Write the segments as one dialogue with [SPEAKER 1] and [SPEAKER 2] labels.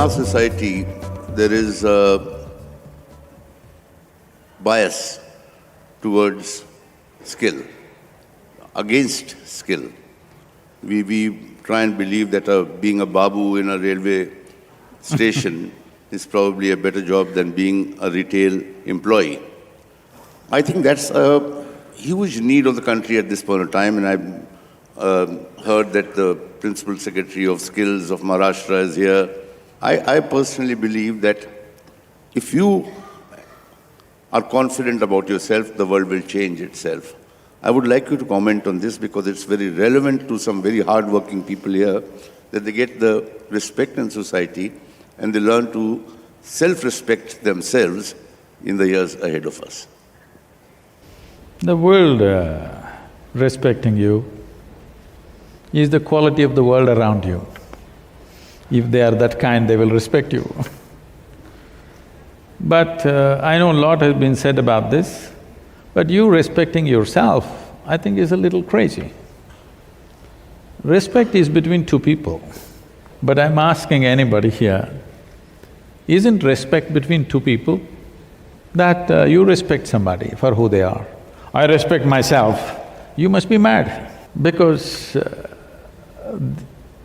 [SPEAKER 1] our society, there is a bias towards skill, against skill. We try and believe that being a babu in a railway station is probably a better job than being a retail employee. I think that's a huge need of the country at this point of time, and I've heard that the Principal Secretary of Skills of Maharashtra is here. I personally believe that if you are confident about yourself, the world will change itself. I would like you to comment on this because it's very relevant to some very hard-working people here, that they get the respect in society and they learn to self-respect themselves in the years ahead of us.
[SPEAKER 2] The world respecting you is the quality of the world around you. If they are that kind, they will respect you. But I know a lot has been said about this, but you respecting yourself, I think is a little crazy. Respect is between two people, but I'm asking anybody here, isn't respect between two people? That you respect somebody for who they are. I respect myself, you must be mad because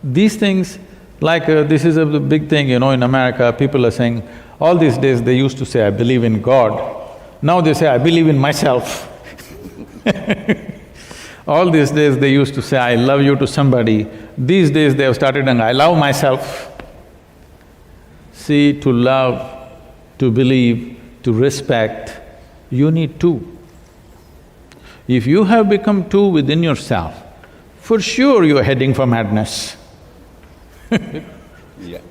[SPEAKER 2] these things, like this is a big thing, in America, people are saying, all these days they used to say, I believe in God, now they say, I believe in myself. All these days they used to say, I love you to somebody, these days they have started saying, I love myself. See, to love, to believe, to respect, you need two. If you have become two within yourself, for sure you are heading for madness.
[SPEAKER 1] Yeah.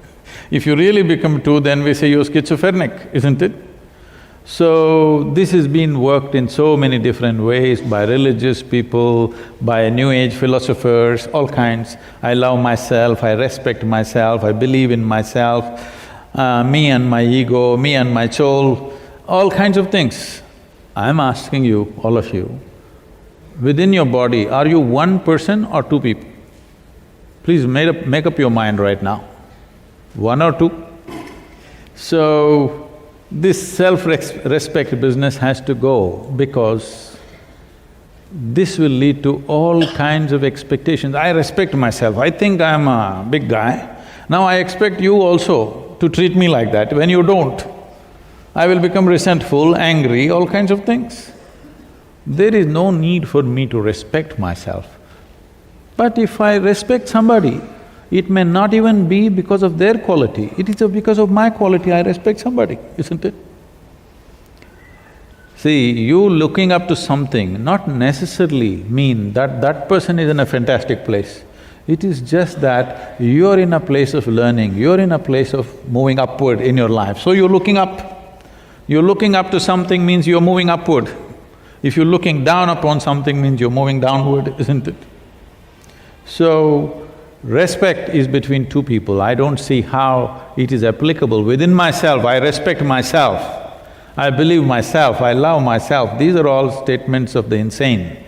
[SPEAKER 2] If you really become two, then we say you're schizophrenic, isn't it? So, this has been worked in so many different ways by religious people, by new age philosophers, all kinds. I love myself, I respect myself, I believe in myself, me and my ego, me and my soul, all kinds of things. I'm asking you, all of you, within your body, are you one person or two people? Please make up your mind right now. One or two? So, this self-respect business has to go because this will lead to all kinds of expectations. I respect myself, I think I'm a big guy. Now I expect you also to treat me like that. When you don't, I will become resentful, angry, all kinds of things. There is no need for me to respect myself. But if I respect somebody, it may not even be because of their quality, it is because of my quality I respect somebody, isn't it? See, you looking up to something not necessarily mean that that person is in a fantastic place. It is just that you're in a place of learning, you're in a place of moving upward in your life, so you're looking up. You're looking up to something means you're moving upward. If you're looking down upon something means you're moving downward, isn't it? So, respect is between two people. I don't see how it is applicable. Within myself, I respect myself, I believe myself, I love myself. These are all statements of the insane.